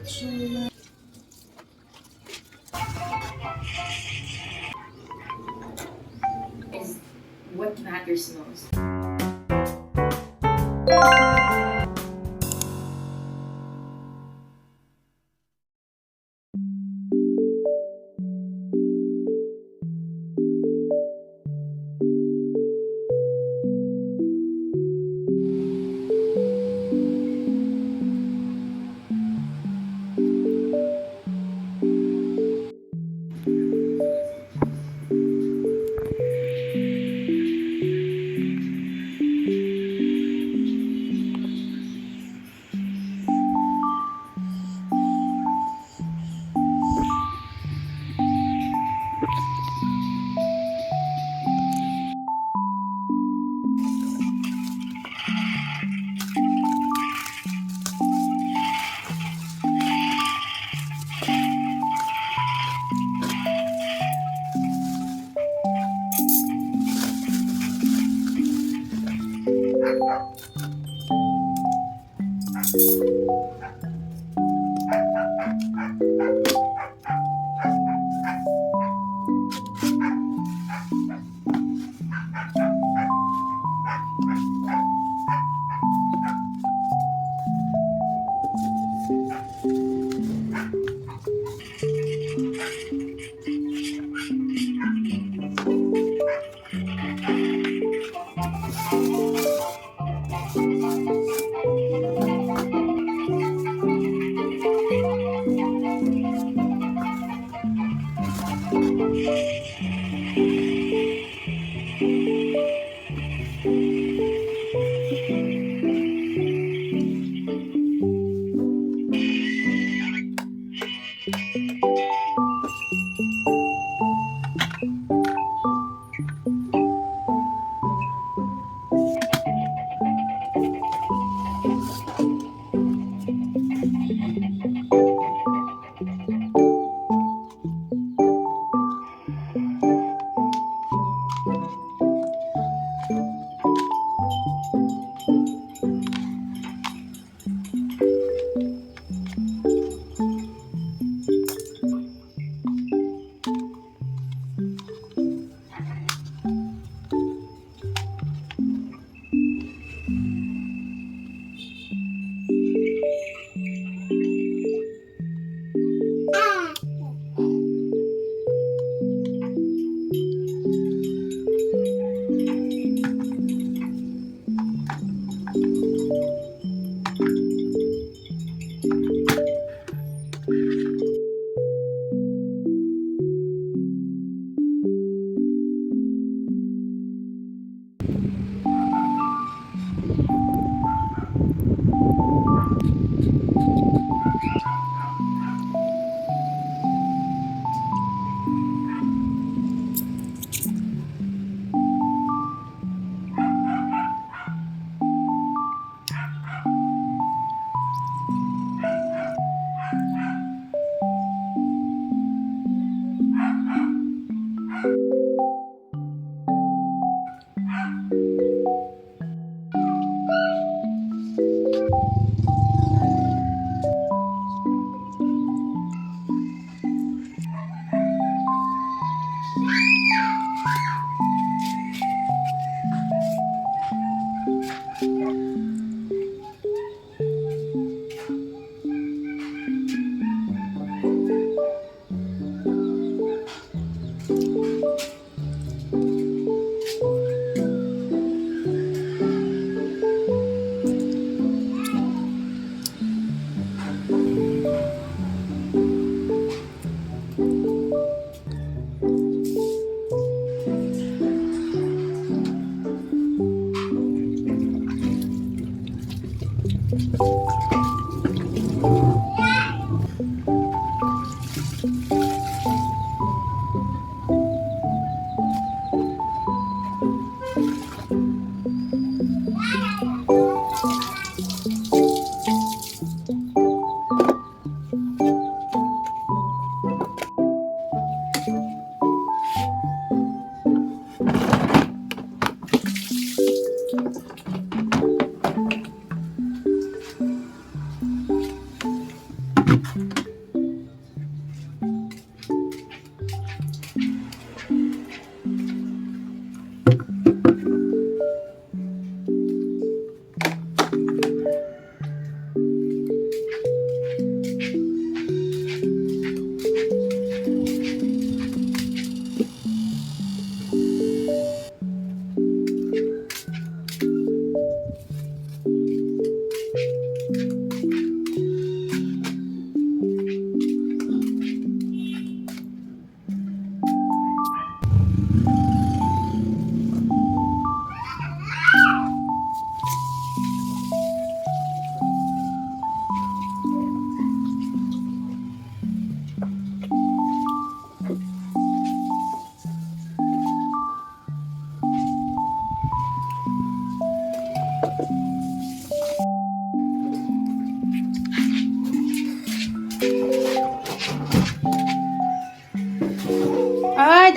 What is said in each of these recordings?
Is what matters most.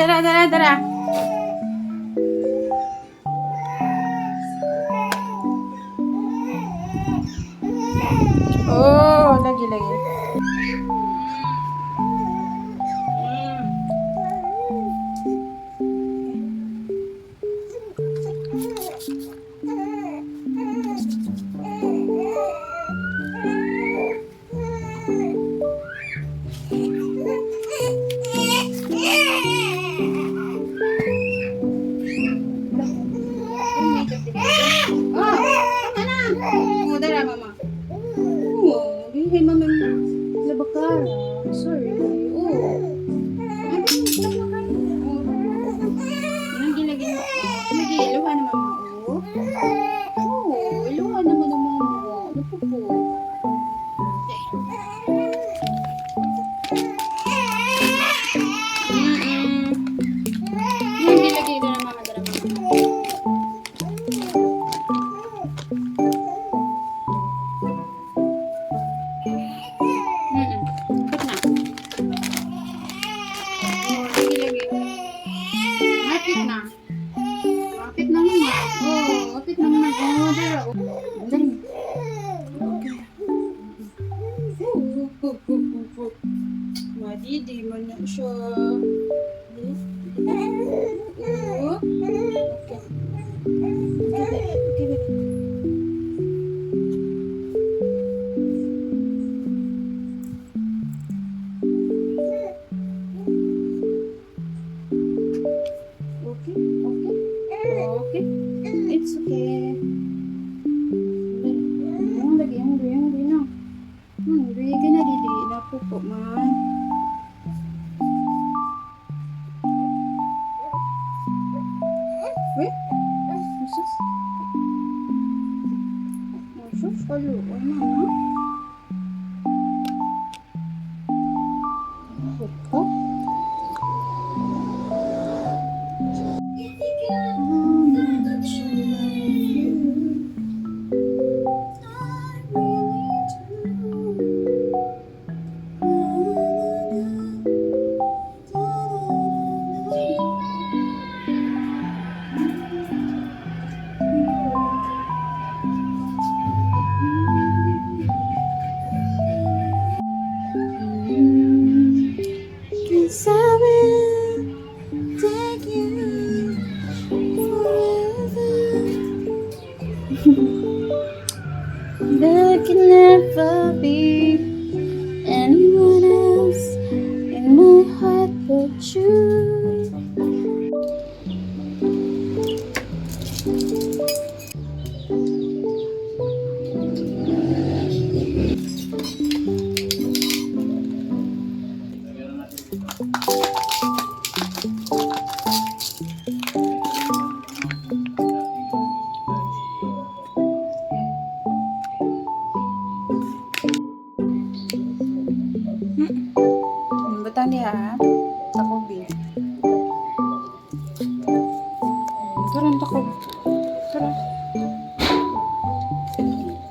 dara. Oh, lagi. Oh, dara mama. Oh, hey mama. Labakar. Sorry. Oh. Lagi. Lagi, iluha na mama. Oh, iluha naman na mama. Ano po? Lagi na mama. Dara mama. Kapit na naman. Oh, dara. Dali. Madidi man na siya. Okay. Okay. It's okay. Lagi hungry na. Hungry ka na, Didi. Napupo man. Wait. Sus. Sus, kaluan na, ha? Choco. Cause I will take you forever. There can never be anyone else in my heart but you. Butang niya, ha? Takobi. Turun takobi. Turun.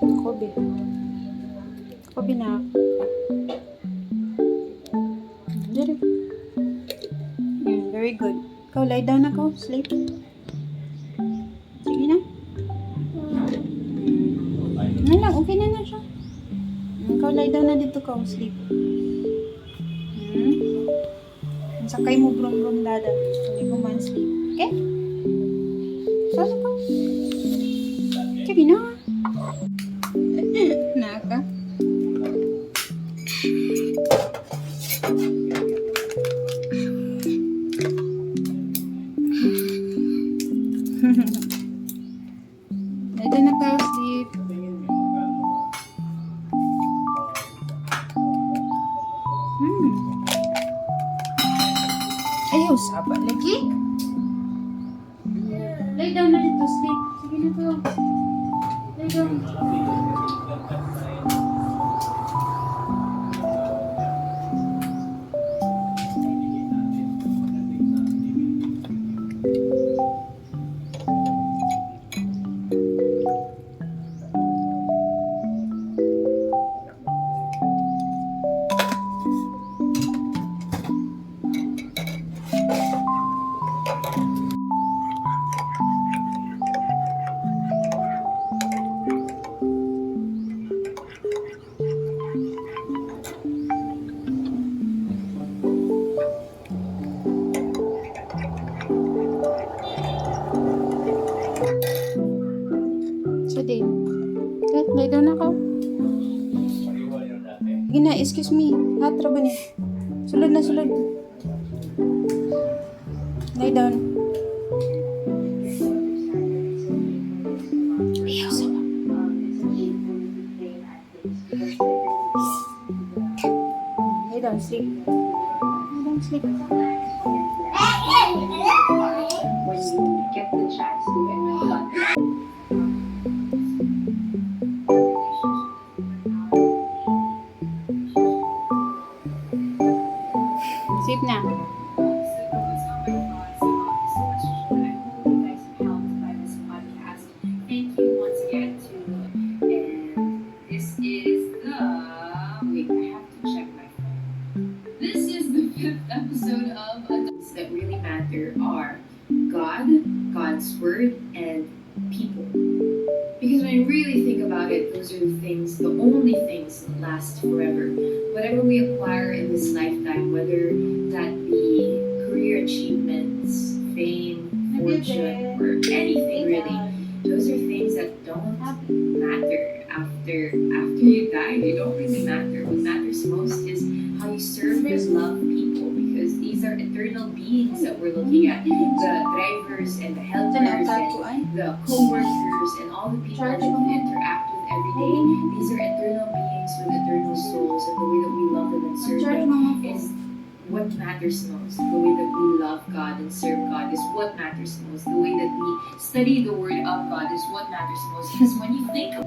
Takobi. Takobi na. Dali. Very good. Ikaw, lie down na ko. Sleep. Sige na. Ano lang, okay na siya. Ikaw, lie down na dito ko. Sleep. Sakay mo brum dada. Hindi mo man sleep. Okay? Sasa ka? Sige na. Naka. Ito na ka, sleep. Ayaw, saba lagi. Lay down na dito, sleep. Sige na to. Lay down. Sige na, excuse me. Hatra ba niya? Sulod na, sulod. Lie down. Ayaw sa ba? Lie down, sleep. Lie down, sleep. When you get the chance to Sleep na. Thank you once again to, and this is the, wait, I have to check my phone. This is the 5th episode of Adults That Really Matter are God, God's Word, and people. Because when you really think about it, those are the things, the only things that last forever. Whatever we acquire in this lifetime, whether that be career achievements, fame, fortune, or anything really, those are things that don't matter after you die. They don't really matter. What matters most is how you serve and love people, because these are eternal beings that we're looking at. The drivers and the helpers and the co-workers and all the people that you interact with every day. These are eternal beings with eternal souls, and the way that we love them and serve them is what matters most. The way that we love God and serve God is what matters most. The way that we study the Word of God is what matters most. Because when you think of